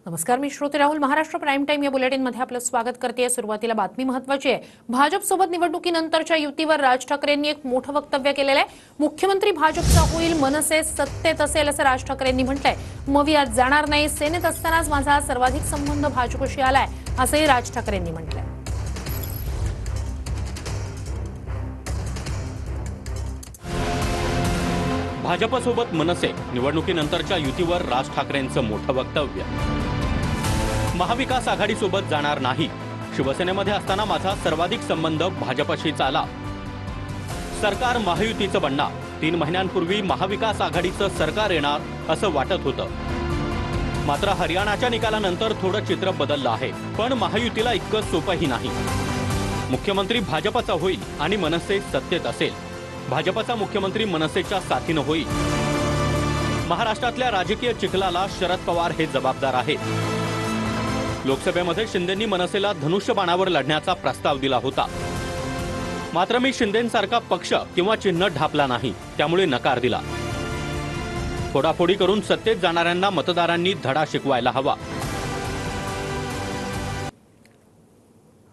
नमस्कार, मी श्रोते Rahul. Maharashtra prime time या बुलेटिनमध्ये आपलं स्वागत करते. सुरुवातीला बातमी महत्त्वाची आहे. भाजपसोबत निवडणुकीनंतरच्या युतीवर राज ठाकरेंनी एक मोठं वक्तव्य केलेलं आहे. मुख्यमंत्री भाजपचा होईल, मनसे सत्तेत असेल असं राज ठाकरेंनी म्हटलंय. मवियात जाणार नाही, सेनेत असतानाच माझा सर्वाधिक संबंध भाजपशी आलाय असंही राज ठाकरेंनी म्हटलंय. भाजपसोबत मनसे निवडणुकीनंतरच्या युतीवर राज ठाकरेंचं मोठं वक्तव्य. महाविकास आघाडीसोबत जाणार नाही, शिवसेनेमध्ये असताना माझा सर्वाधिक संबंध भाजपशीच आला. सरकार महायुतीचं बनणार, 3 महिन्यांपूर्वी महाविकास आघाडीचं सरकार येणार असं वाटत होतं. मात्र हरियाणाच्या निकालानंतर थोडं चित्र बदललं आहे. पण महायुतीला इतकं सोपंही नाही. मुख्यमंत्री भाजपचा होईल आणि मनसे सत्तेत असेल. भाजपचा मुख्यमंत्री मनसेच्या साथीनं होईल. महाराष्ट्रातल्या राजकीय चिखलाला शरद पवार हे जबाबदार आहेत. लोकसभेमध्ये शिंदेंनी मनसेला धनुष्यबाणावर लढण्याचा प्रस्ताव दिला होता. मात्र मी शिंदेंसारखा पक्ष किंवा चिन्ह ढापला नाही, त्यामुळे नकार दिला. फोडाफोडी करून सत्तेत जाणाऱ्यांना मतदारांनी धडा शिकवायला हवा.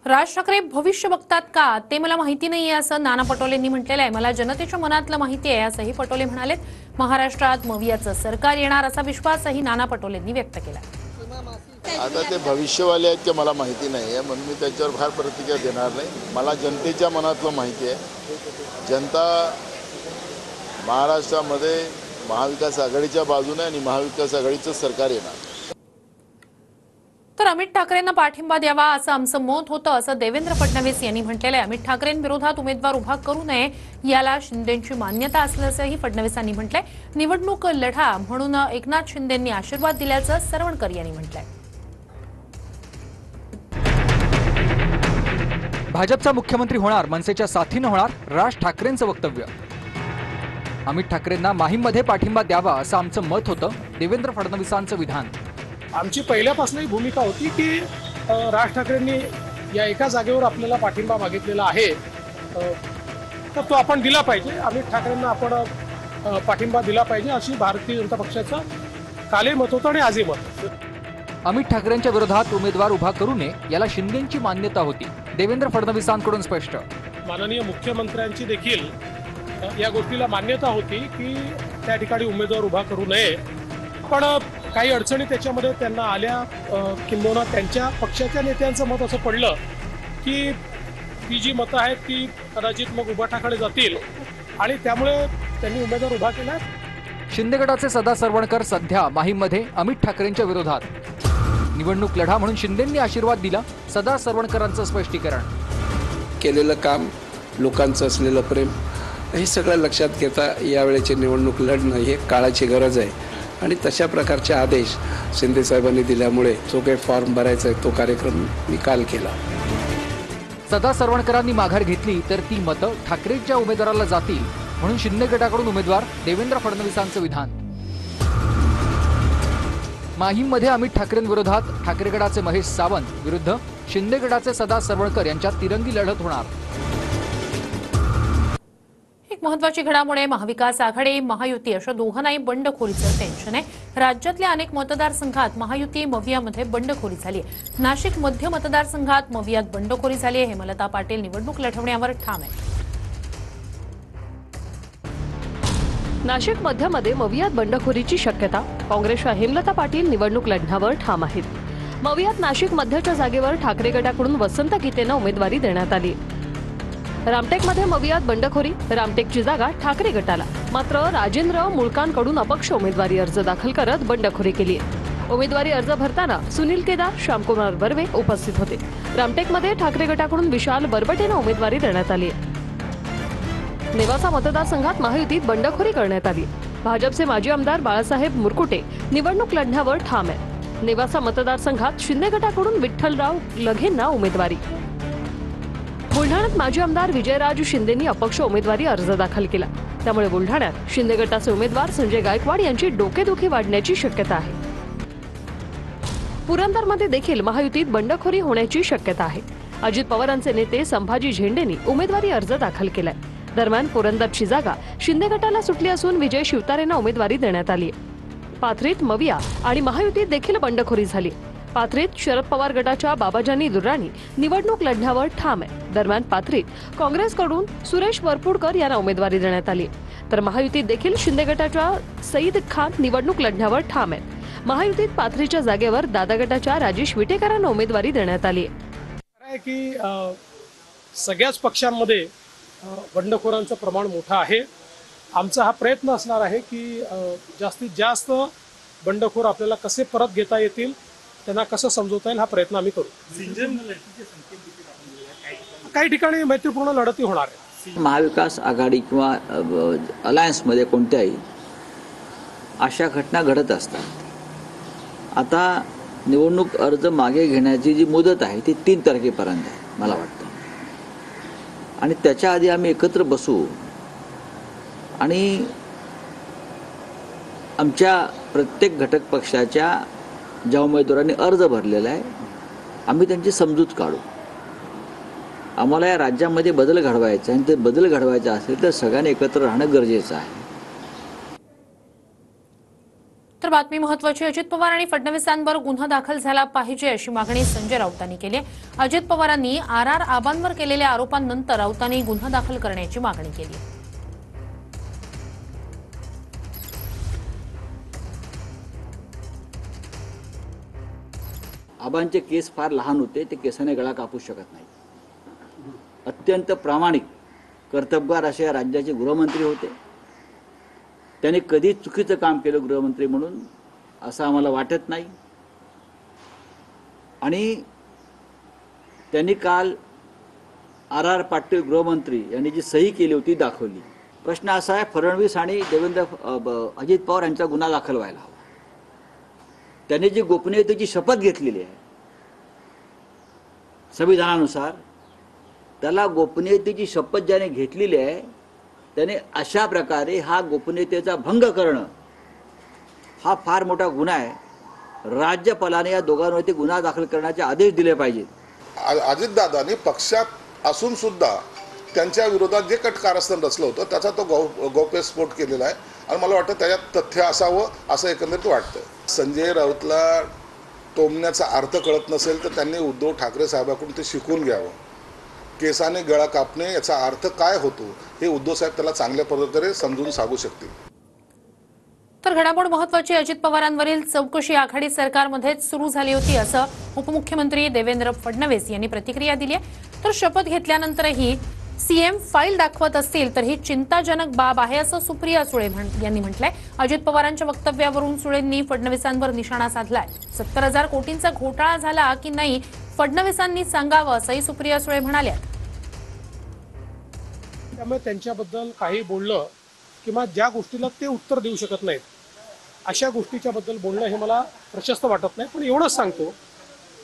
राज ठाकरे भविष्य बघतात का ते मला माहिती नाहीये असं नाना पटोलेंनी म्हटलेलं आहे. मला जनतेच्या मनातलं माहिती आहे असंही पटोले म्हणालेत. महाराष्ट्रात मवियाचं सरकार येणार असा विश्वासही नाना पटोलेंनी व्यक्त केला. आता ते भविष्यवाले आहेत ते मला माहिती नाही आहे, म्हणून मी त्याच्यावर फार प्रतिक्रिया देणार नाही. मला जनतेच्या मनातलं माहिती आहे. जनता महाराष्ट्रामध्ये महाविकास आघाडीच्या बाजूने आणि महाविकास आघाडीचं सरकार येणार. तर अमित ठाकरेंना पाठिंबा द्यावा असं आमचं मत होतं असं देवेंद्र फडणवीस यांनी म्हटलेलं आहे. अमित ठाकरेंविरोधात उमेदवार उभा करू नये याला शिंदेंची मान्यता असल्याचंही फडणवीसांनी म्हटलंय. निवडणूक लढा म्हणून एकनाथ शिंदेंनी आशीर्वाद दिल्याचं सरवणकर यांनी म्हटलंय. भाजपचा मुख्यमंत्री होणार, मनसेच्या साथीनं होणार, राज ठाकरेंचं वक्तव्य. अमित ठाकरेंना माहीममध्ये पाठिंबा द्यावा असं आमचं मत होतं, देवेंद्र फडणवीसांचं विधान. आमची पहिल्यापासूनही भूमिका होती की राज ठाकरेंनी या एका जागेवर आपल्याला पाठिंबा मागितलेला आहे, तर तो आपण दिला पाहिजे. अमित ठाकरेंना आपण पाठिंबा दिला पाहिजे अशी भारतीय जनता पक्षाचं कालही मत होतं आणि आजही मत. अमित ठाकरेंच्या विरोधात उमेदवार उभा करू नये याला शिंदेंची मान्यता होती, देवेंद्र फडणवीसांकडून स्पष्ट. माननीय मुख्यमंत्र्यांची देखील या गोष्टीला मान्यता होती की त्या ठिकाणी उमेदवार उभा करू नये. पण काही अडचणी त्याच्यामध्ये त्यांना आल्या, किंबहुना त्यांच्या पक्षाच्या नेत्यांचं मत असं पडलं की ती जी मतं आहेत ती कदाचित मग उभाटाकडे जातील आणि त्यामुळे त्यांनी उमेदवार उभा केला. शिंदे गटाचे सदा सरवणकर सध्या माहीममध्ये अमित ठाकरेंच्या विरोधात. निवडणूक लढा म्हणून शिंदेंनी आशीर्वाद दिला, सदा सरवणकरांचं स्पष्टीकरण. केलेलं काम, लोकांचं असलेलं प्रेम हे सगळं लक्षात घेता यावेळेची निवडणूक लढणं हे काळाची गरज आहे आणि तशा प्रकारचे आदेश शिंदे साहेबांनी दिल्यामुळे जो काही फॉर्म भरायचा आहे तो कार्यक्रम मी काल केला. सदा सरवणकरांनी माघार घेतली तर ती मतं ठाकरेंच्या उमेदवाराला जातील म्हणून शिंदे गटाकडून उमेदवार देवेंद्र फडणवीसांचं विधान. माहीममध्ये अमित ठाकरेंविरोधात ठाकरे गटाचे महेश सावंत विरुद्ध शिंदे गटाचे सदा सरवणकर यांच्यात तिरंगी लढत होणार. एक महत्त्वाची घडामोड आहे. महाविकास आघाडी महायुती अशा दोघांनाही बंडखोरीचं टेन्शन आहे. राज्यातल्या अनेक मतदारसंघात महायुती मवियामध्ये बंडखोरी झाली आहे. नाशिक मध्य मतदारसंघात मवियात बंडखोरी झाली आहे. हेमलता पाटील निवडणूक लढवण्यावर ठाम आहे. नाशिक मध्यमध्ये मवियात बंडखोरीची शक्यता. काँग्रेसच्या हेमलता पाटील निवडणूक लढण्यावर ठाम आहेत. मवियात नाशिक मध्यच्या जागेवर ठाकरे गटाकडून वसंत गीतेंना उमेदवारी देण्यात आली. रामटेकमध्ये मवियात बंडखोरी, रामटेकची जागा ठाकरे गटाला. मात्र राजेंद्र मुळकांकडून अपक्ष उमेदवारी अर्ज दाखल करत बंडखोरी केली. उमेदवारी अर्ज भरताना सुनील केदार, श्यामकुमार बर्वे उपस्थित होते. रामटेकमध्ये ठाकरे गटाकडून विशाल बरबटेंना उमेदवारी देण्यात आली. नेवासा मतदारसंघात महायुतीत बंडखोरी करण्यात आली. भाजपचे माजी आमदार बाळासाहेब मुरकुटे निवडणूक लढण्यावर ठाम आहेत. नेवासा मतदारसंघात शिंदे गटाकडून विठ्ठलराव लगेंना उमेदवारी. बुलढाण्यात माजी आमदार विजयराज शिंदेंनी अपक्ष उमेदवारी अर्ज दाखल केला. त्यामुळे बुलढाण्यात शिंदे गटाचे उमेदवार संजय गायकवाड यांची डोकेदुखी वाढण्याची शक्यता आहे. पुरंदरमध्ये देखील महायुतीत बंडखोरी होण्याची शक्यता आहे. अजित पवारांचे नेते संभाजी झेंडेंनी उमेदवारी अर्ज दाखल केलाय. दरम्यान पुरंदरची जागा शिंदे गटाला सुटली असून विजय शिवतारेंना उमेदवारी देण्यात आली. पाथरीत मविया आणि महायुतीत देखील बंडखोरी झाली. पाथरीत शरद पवार गटाच्या बाबाजानी दुर्राणी निवडणूक लढण्यावर ठाम आहे. दरम्यान पाथरीत काँग्रेसकडून सुरेश वरपुडकर यांना उमेदवारी देण्यात आली, तर महायुतीत देखील शिंदे गटाच्या सईद खान निवडणूक लढण्यावर ठाम आहेत. महायुतीत पाथरीच्या जागेवर दादा गटाच्या राजेश विटेकरांना उमेदवारी देण्यात आली आहे की सगळ्याच पक्षांमध्ये बंडखोरांचं प्रमाण मोठं आहे. आमचा हा प्रयत्न असणार आहे की जास्तीत जास्त बंडखोर आपल्याला कसे परत घेता येतील, त्यांना कसं समजवता येईल, हा प्रयत्न आम्ही करू. काही ठिकाणी मैत्रीपूर्ण लढती होणार आहे. महाविकास आघाडी किंवा अलायन्समध्ये कोणत्याही अशा घटना घडत असतात. आता निवडणूक अर्ज मागे घेण्याची जी मुदत आहे ती 3 तारखेपर्यंत आहे मला वाटतं, आणि त्याच्या आधी आम्ही एकत्र बसू आणि आमच्या प्रत्येक घटक पक्षाच्या ज्या उमेदवारांनी अर्ज भरलेला आहे आम्ही त्यांची समजूत काढू. आम्हाला या राज्यामध्ये बदल घडवायचा आहे, आणि ते बदल घडवायचा असेल तर सगळ्यांनी एकत्र राहणं गरजेचं आहे. तर बातमी महत्वाची. अजित पवार आणि फडणवीसांवर गुन्हा दाखल झाला पाहिजे अशी मागणी संजय राऊतांनी केली. अजित पवारांनी आर आबांवर केलेल्या आरोपांनंतर राऊतांनी गुन्हा दाखल करण्याची मागणी केली. आबांचे केस फार लहान होते, ते केसाने गळा कापू शकत नाही. अत्यंत प्रामाणिक कर्तबगार असे या राज्याचे गृहमंत्री होते. त्यांनी कधी चुकीचं काम केलं गृहमंत्री म्हणून असं आम्हाला वाटत नाही. आणि त्यांनी काल आर पाटील गृहमंत्री यांनी जी सही केली होती दाखवली. प्रश्न असा आहे, फडणवीस आणि अजित पवार यांचा गुन्हा दाखल व्हायला हवा. त्यांनी जी गोपनीयतेची शपथ घेतलेली आहे संविधानानुसार, त्याला गोपनीयतेची शपथ ज्याने घेतलेली आहे त्याने अशा प्रकारे हा गोपनीयतेचा भंग करणं हा फार मोठा गुन्हा आहे. राज्यपालाने या दोघांवरती गुन्हा दाखल करण्याचे आदेश दिले पाहिजेत. अजितदादांनी पक्षात असून सुद्धा त्यांच्या विरोधात जे कारस्थान रचलं होतं त्याचा तो गौप्यस्फोट केलेला आहे, आणि मला वाटतं त्याच्यात तथ्य असावं असं एकंदरीत वाटतं. संजय राऊतला टोमण्याचा अर्थ कळत नसेल तर त्यांनी उद्धव ठाकरे साहेबांकडून ते शिकून घ्यावं. केसाने गळा कापणे याचा अर्थ काय होतो हे उद्धव साहेब त्याला चांगल्या प्रकारे समजून सांगू शकतील. तर घडामोड महत्वाची. अजित पवारांवरील चौकशी आघाडी सरकारमध्येच सुरू झाली होती असं उपमुख्यमंत्री देवेंद्र फडणवीस यांनी प्रतिक्रिया दिली आहे. तर शपथ घेतल्यानंतरही सीएम फाईल दाखवत असतील तर ही चिंताजनक बाब आहे असं सुप्रिया सुळे यांनी म्हटलंय. अजित पवारांच्या वक्तव्यावरून सुळेंनी फडणवीसांवर निशाणा साधलाय. 70,000 कोटींचा घोटाळा झाला की नाही फडणवीसांनी सांगावं असंही सुप्रिया सुळे म्हणाल्या. त्यामुळे त्यांच्याबद्दल काही बोललं किंवा ज्या गोष्टीला ते उत्तर देऊ शकत नाहीत अशा गोष्टीच्या बद्दल बोलणं हे मला प्रशस्त वाटत नाही. पण एवढंच सांगतो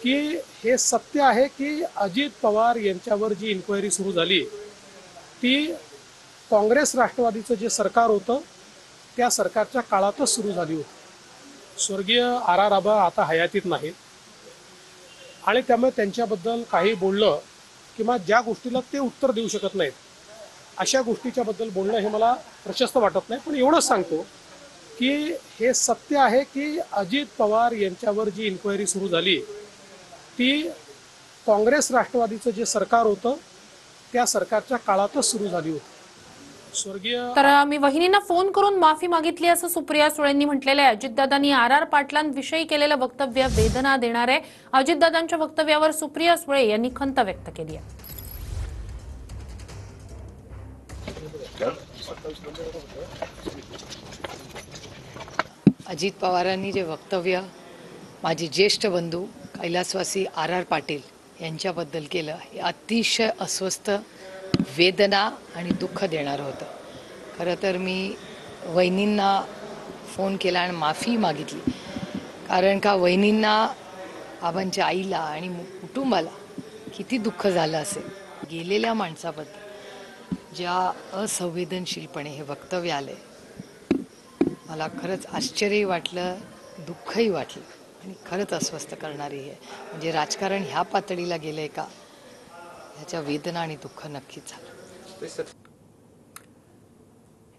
की हे सत्य आहे की अजित पवार यांच्यावर जी इन्क्वायरी सुरू झाली ती काँग्रेस राष्ट्रवादीचं जे सरकार होतं त्या सरकारच्या काळातच सुरू झाली होती. स्वर्गीय आर आबा आता हयातीत नाहीत, आणि त्यामुळे त्यांच्याबद्दल काही बोललं किंवा ज्या गोष्टीला ते उत्तर देऊ शकत नाहीत अशा गोष्टीच्या बद्दल बोलणं हे मला प्रशस्त वाटत नाही. पण एवढंच सांगतो की हे सत्य आहे की अजित पवार यांच्यावर जी इन्क्वायरी सुरू झाली ती काँग्रेस राष्ट्रवादीचं जे सरकार होतं त्या सरकारच्या काळातच सुरू झाली होती. तर मी वहिनींना फोन करून माफी मागितली असं सुप्रिया सुळेंनी म्हटलेलं आहे. अजितदादांनी आर पाटलांविषयी केलेलं वक्तव्य वेदना देणार आहे. अजितदादांच्या वक्तव्यावर सुप्रिया सुळे यांनी खंत व्यक्त केली आहे. अजित पवारांनी जे वक्तव्य माझे ज्येष्ठ बंधू कैलासवासी आर पाटील यांच्याबद्दल केलं हे अतिशय अस्वस्थ, वेदना आणि दुःख देणारं होतं. खरं तर मी वहिनींना फोन केला आणि माफी मागितली, कारण का वहिनींना, आबांच्या आईला आणि कुटुंबाला किती दुःख झालं असेल. गेलेल्या माणसाबद्दल ज्या असंवेदनशीलपणे हे वक्तव्य आले, मला खरंच आश्चर्यही वाटलं, दुःखही वाटलं आणि खरंच अस्वस्थ करणारी आहे. म्हणजे राजकारण ह्या पातळीला गेलंय का, ह्याच्या वेदना आणि दुःख नक्कीच झालं.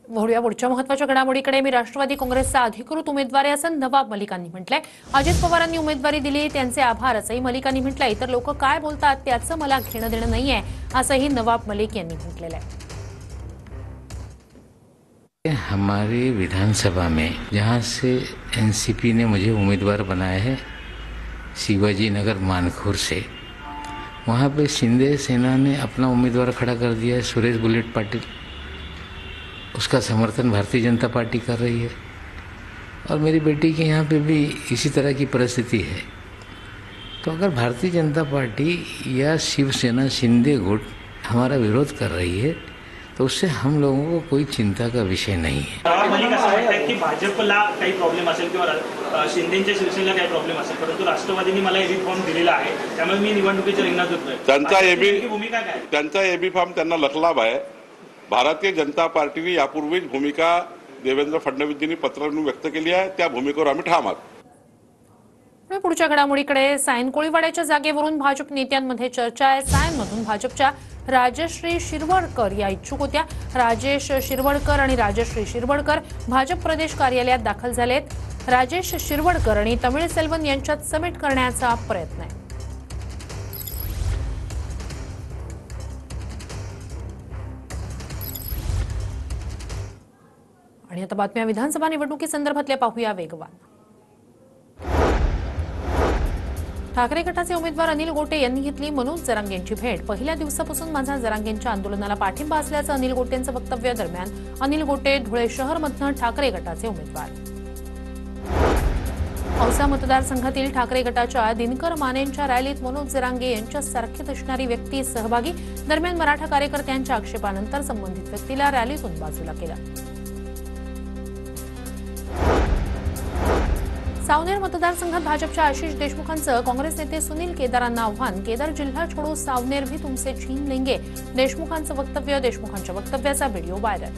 वळूया पुढच्या महत्त्वाच्या घडामोडीकडे. मी राष्ट्रवादी काँग्रेसचा अधिकृत उमेदवार आहे असं नवाब मलिकांनी म्हटलंय. अजित पवारांनी उमेदवारी दिली त्यांचे आभार असंही मलिकांनी म्हटलंय. इतर लोक काय बोलतात त्याचं मला घेणं देणं नाहीये असंही नवाब मलिक यांनी म्हटलेलं आहे. हमारी विधानसभा में जहाँ से एनसीपी ने मुझे उम्मीदवार बनाया है शिवाजी नगर मानखुर से, वहाँ पे शिंदे सेना ने अपना उम्मीदवार खड़ा कर दिया है सुरेश बुलेट पाटिल. उसका समर्थन भारतीय जनता पार्टी कर रही है और मेरी बेटी के यहाँ पे भी इसी तरह की परिस्थिति है. तो अगर भारतीय जनता पार्टी या शिवसेना शिंदे गुट हमारा विरोध कर रही है तो उससे हम लोगों को कोई चिंता का विषय नहीं है. मला असं वाटतं की भाजपला काही प्रॉब्लेम असेल किंवा शिंदेच्या शिवसेनेला काही प्रॉब्लेम असेल, परंतु राष्ट्रवादींनी मला एबी फॉर्म दिलेला आहे, त्यामुळे मी निवडणुकीच्या रिंगणात उतरलोय. त्यांचा एबी फॉर्म त्यांना लखलाभ आहे. भारतीय जनता पार्टीने यापूर्वीच भूमिका देवेंद्र फडणवीसजींनी पत्रातून व्यक्त केली आहे. त्या भूमिकेवर आम्ही ठाम आहोत. पुढच्या घडामोडीकडे. सायन कोळीवाड्याच्या जागेवरून भाजप नेत्यांमध्ये चर्चा आहे. सायनमधून भाजपच्या राजश्री शिरवळकर या इच्छुक होत्या. राजेश शिरवळकर आणि राजश्री शिरवळकर भाजप प्रदेश कार्यालयात दाखल झालेत. राजेश शिरवळकर आणि तमिळ सेल्वन यांच्यात समिट करण्याचा प्रयत्न आहे. आणि आता बातम्या विधानसभा निवडणुकीसंदर्भातल्या पाहूया वेगवान. ठाकरे गटाचे उमेदवार अनिल गोटे यांनी घेतली मनोज जरांगेंची भेट. पहिल्या दिवसापासून माझा जरांगेंच्या आंदोलनाला पाठिंबा असल्याचं अनिल गोटेंचं वक्तव्य. दरम्यान अनिल गोटे धुळे शहरमधनं ठाकरे गटाचे उमेदवार. औसा मतदारसंघातील ठाकरे गटाच्या दिनकर मानेंच्या रॅलीत मनोज जरांगे यांच्यासारखी असणारी व्यक्ती सहभागी. दरम्यान मराठा कार्यकर्त्यांच्या आक्षेपानंतर संबंधित व्यक्तीला रॅलीतून बाजूला केलं. सावनेर मतदारसंघात भाजपच्या आशिष देशमुखांचं काँग्रेस नेते सुनील केदारांना आव्हान. केदार जिल्हा छोडो सावनेर भी तुमसे छीन लेंगे. देशमुखांचं वक्तव्य. देशमुखांच्या वक्तव्याचा व्हिडिओ व्हायरल.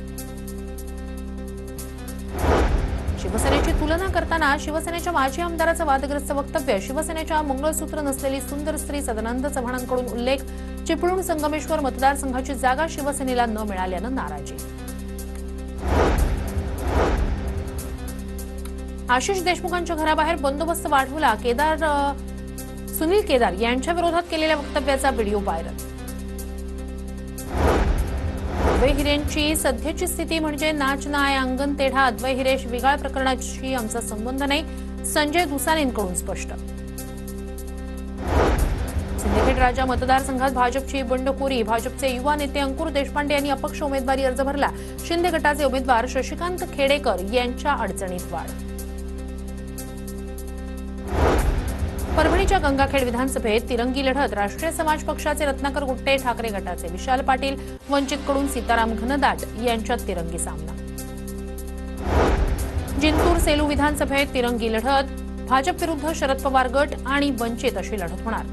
शिवसेनेची तुलना करताना शिवसेनेच्या माजी आमदाराचं वादग्रस्त वक्तव्य. शिवसेनेच्या मंगळसूत्र नसलेली सुंदर स्त्री सदानंद चव्हाणांकडून उल्लेख. चिपळूण संगमेश्वर मतदारसंघाची जागा शिवसेनेला न मिळाल्यानं नाराजी. आशिष देशमुखांच्या घराबाहेर बंदोबस्त वाढवला. सुनील केदार यांच्या विरोधात केलेल्या वक्तव्याचा व्हिडिओ व्हायरल. अद्वै हिरेंची सध्याची स्थिती म्हणजे नाच नाय अंगण तेढा. अद्वै हिरेश विगाळ प्रकरणाशी आमचा संबंध नाही. संजय दुसानेंकडून स्पष्ट. सिंदखेड राजा मतदारसंघात भाजपची बंडखोरी. भाजपचे युवा नेते अंकुर देशपांडे यांनी अपक्ष उमेदवारी अर्ज भरला. शिंदे गटाचे उमेदवार शशिकांत खेडेकर यांच्या अडचणीत वाढ. परभणीच्या गंगाखेड विधानसभेत तिरंगी लढत. राष्ट्रीय समाज पक्षाचे रत्नाकर गुट्टे, ठाकरे गटाचे विशाल पाटील, वंचितकडून सीताराम घनदाट यांच्यात तिरंगी सामना. जिंतूर सेलू विधानसभेत तिरंगी लढत. भाजप विरुद्ध शरद पवार गट आणि वंचित अशी लढत होणार.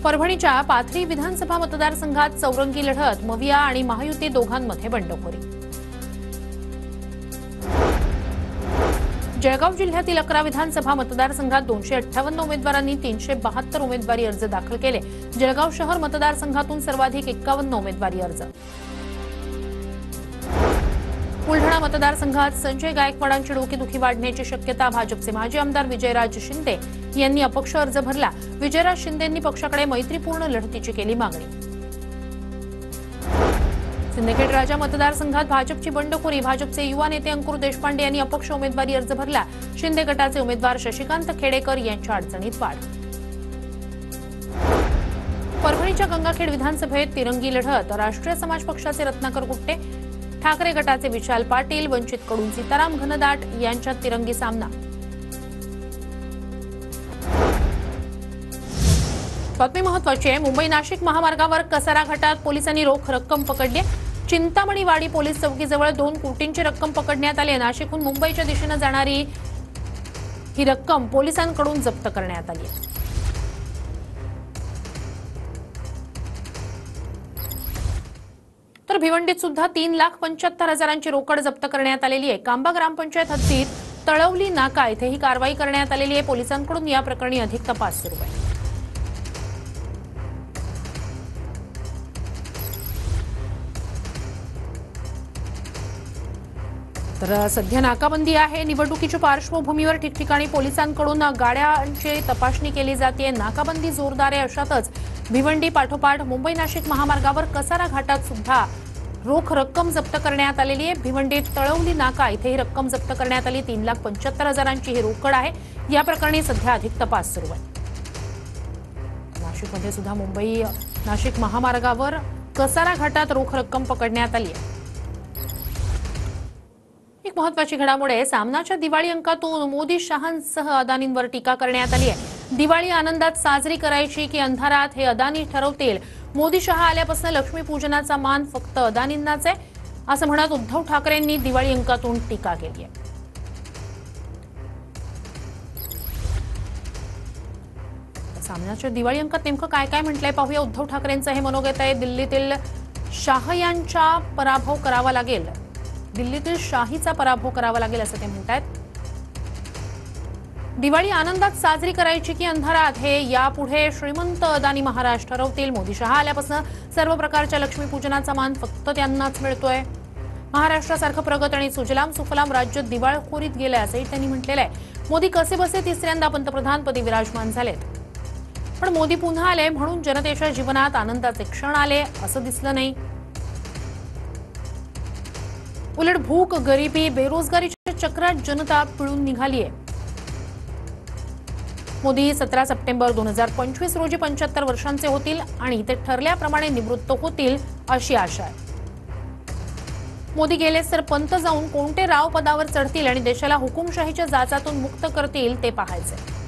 परभणीच्या पाथरी विधानसभा मतदारसंघात चौरंगी लढत. मविया आणि महायुती दोघांमध्ये बंडखोरी. जळगाव जिल्ह्यातील 11 विधानसभा मतदारसंघात 258 उमेदवारांनी 372 उमेदवारी अर्ज दाखल केले. जळगाव शहर मतदारसंघातून सर्वाधिक 51 उमेदवारी अर्ज. बुलढाणा मतदारसंघात संजय गायकवाडांची डोकेदुखी वाढण्याची शक्यता. भाजपचे माजी आमदार विजयराज शिंदे यांनी अपक्ष अर्ज भरला. विजयराज शिंदेंनी पक्षाकडे मैत्रीपूर्ण लढतीची केली मागणी. सिंदखेड राजा मतदारसंघात भाजपची बंडखोरी. भाजपचे युवा नेते अंकुर देशपांडे यांनी अपक्ष उमेदवारी अर्ज भरला. शिंदे गटाचे उमेदवार शशिकांत खेडेकर यांच्या अडचणीत वाढ. परभणीच्या गंगाखेड विधानसभेत तिरंगी लढत. राष्ट्रीय समाज पक्षाचे रत्नाकर गुट्टे, ठाकरे गटाचे विशाल पाटील, वंचितकडून सीताराम घनदाट यांच्यात तिरंगी सामना. बातमी महत्वाची आहे. मुंबई नाशिक महामार्गावर कसारा घाटात पोलिसांनी रोख रक्कम पकडली. चिंतामणीवाडी पोलीस चौकीजवळ 2 कोटींची रक्कम पकडण्यात आली. नाशिकहून मुंबईच्या दिशेने जाणारी ही रक्कम पोलिसांकडून जप्त करण्यात आली. तर भिवंडीत सुद्धा 3,75,000ची रोकड जप्त करण्यात आलेली आहे. कांबा ग्रामपंचायत हद्दीत तळवली नाका येथे ही कारवाई करण्यात आलेली आहे. पोलिसांकडून या प्रकरणी अधिक तपास सुरू आहे. तर सध्या नाकाबंदी आहे. निवडणुकीच्या पार्श्वभूमीवर ठिकठिकाणी पोलिसांकडून गाड्यांची तपासणी केली जाते. नाकाबंदी जोरदार आहे. अशातच भिवंडी पाठोपाठ मुंबई नाशिक महामार्गावर कसारा घाटात सुद्धा रोख रक्कम जप्त करण्यात आलेली आहे. भिवंडीत तळवली नाका इथे ही रक्कम जप्त करण्यात आली. 3,75,000ची ही रोकड आहे. या प्रकरणी सध्या अधिक तपास सुरू आहे. नाशिकमध्ये सुद्धा मुंबई नाशिक महामार्गावर कसारा घाटात रोख रक्कम पकडण्यात आली आहे. एक महत्त्वाची घडामोड आहे. सामनाच्या दिवाळी अंकातून मोदी शहांसह अदानींवर टीका करण्यात आली आहे. दिवाळी आनंदात साजरी करायची की अंधारात हे अदानी ठरवतील. मोदी शहा आल्यापासून लक्ष्मीपूजनाचा मान फक्त अदानींनाच आहे असं म्हणत उद्धव ठाकरेंनी दिवाळी अंकातून टीका केली आहे. सामन्याच्या दिवाळी अंकात नेमकं काय काय म्हटलंय पाहूया. उद्धव ठाकरेंचं हे मनोगत आहे. दिल्लीतील शाह यांचा पराभव करावा लागेल. दिल्लीतील शाहीचा पराभव करावा लागेल असं ते म्हणतात. दिवाळी आनंदात साजरी करायची की अंधारात हे यापुढे श्रीमंत अदानी महाराज ठरवतील. मोदी शहा आल्यापासून सर्व प्रकारच्या लक्ष्मीपूजनाचा मान फक्त त्यांनाच मिळतोय. महाराष्ट्रासारखं प्रगत आणि सुजलाम सुफलाम राज्य दिवाळखोरीत गेलंय असंही त्यांनी म्हटलेलं आहे. मोदी कसेबसे तिसऱ्यांदा पंतप्रधानपदी विराजमान झालेत. पण मोदी पुन्हा आले म्हणून जनतेच्या जीवनात आनंदाचे क्षण आले असं दिसलं नाही. उलट भूक, गरिबी, बेरोजगारीच्या चक्रात जनता पिळून निघालीय. मोदी 17 सप्टेंबर 2025 रोजी 75 वर्षांचे होतील आणि ते ठरल्याप्रमाणे निवृत्त होतील अशी आशा आहे. मोदी गेलेच तर पंत जाऊन कोणते राव पदावर चढतील आणि देशाला हुकुमशाहीच्या जाचातून मुक्त करतील ते पाहायचे.